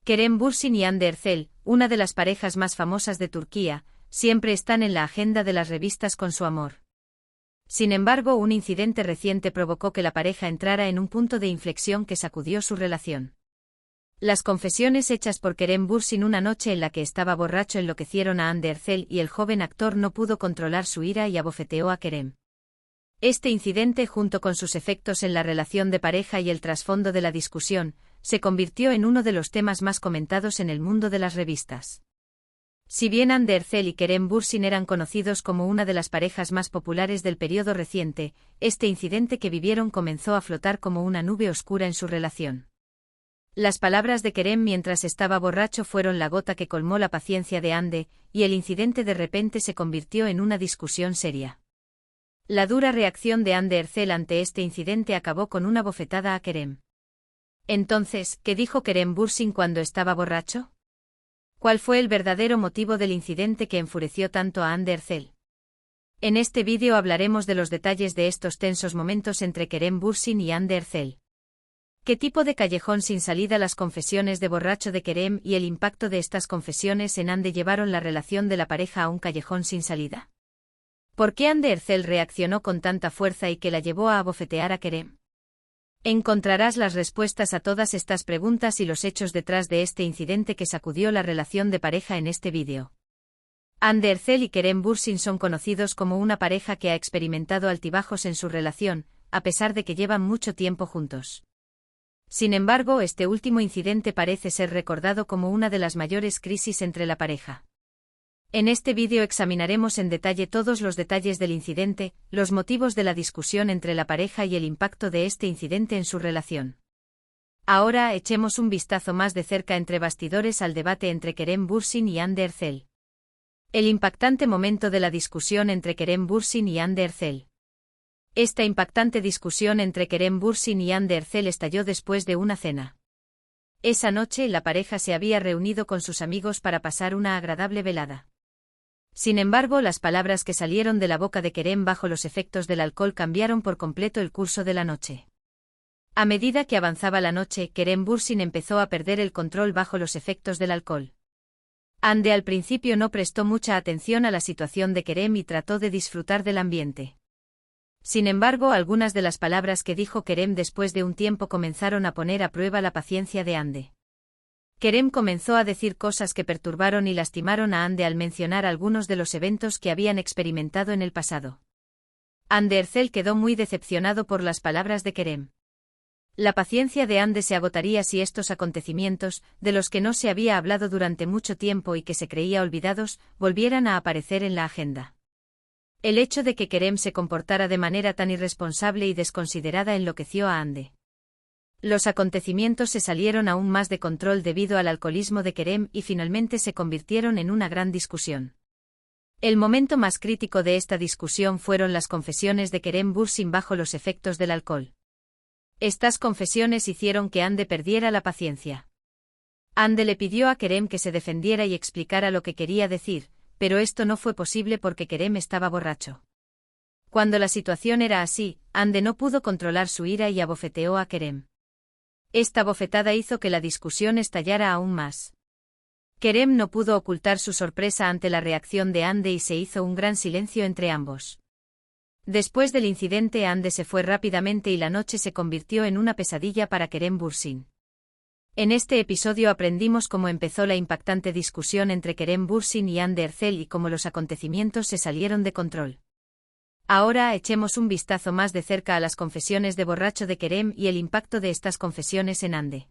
Kerem Bürsin y Hande Erçel, una de las parejas más famosas de Turquía, siempre están en la agenda de las revistas con su amor. Sin embargo, un incidente reciente provocó que la pareja entrara en un punto de inflexión que sacudió su relación. Las confesiones hechas por Kerem Bürsin una noche en la que estaba borracho enloquecieron a Hande Erçel y el joven actor no pudo controlar su ira y abofeteó a Kerem. Este incidente, junto con sus efectos en la relación de pareja y el trasfondo de la discusión, se convirtió en uno de los temas más comentados en el mundo de las revistas. Si bien Hande Erçel y Kerem Bürsin eran conocidos como una de las parejas más populares del periodo reciente, este incidente que vivieron comenzó a flotar como una nube oscura en su relación. Las palabras de Kerem mientras estaba borracho fueron la gota que colmó la paciencia de Hande, y el incidente de repente se convirtió en una discusión seria. La dura reacción de Hande Erçel ante este incidente acabó con una bofetada a Kerem. Entonces, ¿qué dijo Kerem Bürsin cuando estaba borracho? ¿Cuál fue el verdadero motivo del incidente que enfureció tanto a Hande Erçel? En este vídeo hablaremos de los detalles de estos tensos momentos entre Kerem Bürsin y Hande Erçel. ¿Qué tipo de callejón sin salida las confesiones de borracho de Kerem y el impacto de estas confesiones en Hande llevaron la relación de la pareja a un callejón sin salida? ¿Por qué Hande Erçel reaccionó con tanta fuerza y que la llevó a abofetear a Kerem? Encontrarás las respuestas a todas estas preguntas y los hechos detrás de este incidente que sacudió la relación de pareja en este vídeo. Hande Erçel y Kerem Bürsin son conocidos como una pareja que ha experimentado altibajos en su relación, a pesar de que llevan mucho tiempo juntos. Sin embargo, este último incidente parece ser recordado como una de las mayores crisis entre la pareja. En este vídeo examinaremos en detalle todos los detalles del incidente, los motivos de la discusión entre la pareja y el impacto de este incidente en su relación. Ahora echemos un vistazo más de cerca entre bastidores al debate entre Kerem Bürsin y Hande Erçel. El impactante momento de la discusión entre Kerem Bürsin y Hande Erçel. Esta impactante discusión entre Kerem Bürsin y Hande Erçel estalló después de una cena. Esa noche la pareja se había reunido con sus amigos para pasar una agradable velada. Sin embargo, las palabras que salieron de la boca de Kerem bajo los efectos del alcohol cambiaron por completo el curso de la noche. A medida que avanzaba la noche, Kerem Bürsin empezó a perder el control bajo los efectos del alcohol. Hande al principio no prestó mucha atención a la situación de Kerem y trató de disfrutar del ambiente. Sin embargo, algunas de las palabras que dijo Kerem después de un tiempo comenzaron a poner a prueba la paciencia de Hande. Kerem comenzó a decir cosas que perturbaron y lastimaron a Hande al mencionar algunos de los eventos que habían experimentado en el pasado. Hande Erçel quedó muy decepcionado por las palabras de Kerem. La paciencia de Hande se agotaría si estos acontecimientos, de los que no se había hablado durante mucho tiempo y que se creía olvidados, volvieran a aparecer en la agenda. El hecho de que Kerem se comportara de manera tan irresponsable y desconsiderada enloqueció a Hande. Los acontecimientos se salieron aún más de control debido al alcoholismo de Kerem y finalmente se convirtieron en una gran discusión. El momento más crítico de esta discusión fueron las confesiones de Kerem Bürsin bajo los efectos del alcohol. Estas confesiones hicieron que Hande perdiera la paciencia. Hande le pidió a Kerem que se defendiera y explicara lo que quería decir, pero esto no fue posible porque Kerem estaba borracho. Cuando la situación era así, Hande no pudo controlar su ira y abofeteó a Kerem. Esta bofetada hizo que la discusión estallara aún más. Kerem no pudo ocultar su sorpresa ante la reacción de Hande y se hizo un gran silencio entre ambos. Después del incidente, Hande se fue rápidamente y la noche se convirtió en una pesadilla para Kerem Bürsin. En este episodio aprendimos cómo empezó la impactante discusión entre Kerem Bürsin y Hande Erçel y cómo los acontecimientos se salieron de control. Ahora echemos un vistazo más de cerca a las confesiones de borracho de Kerem y el impacto de estas confesiones en Hande.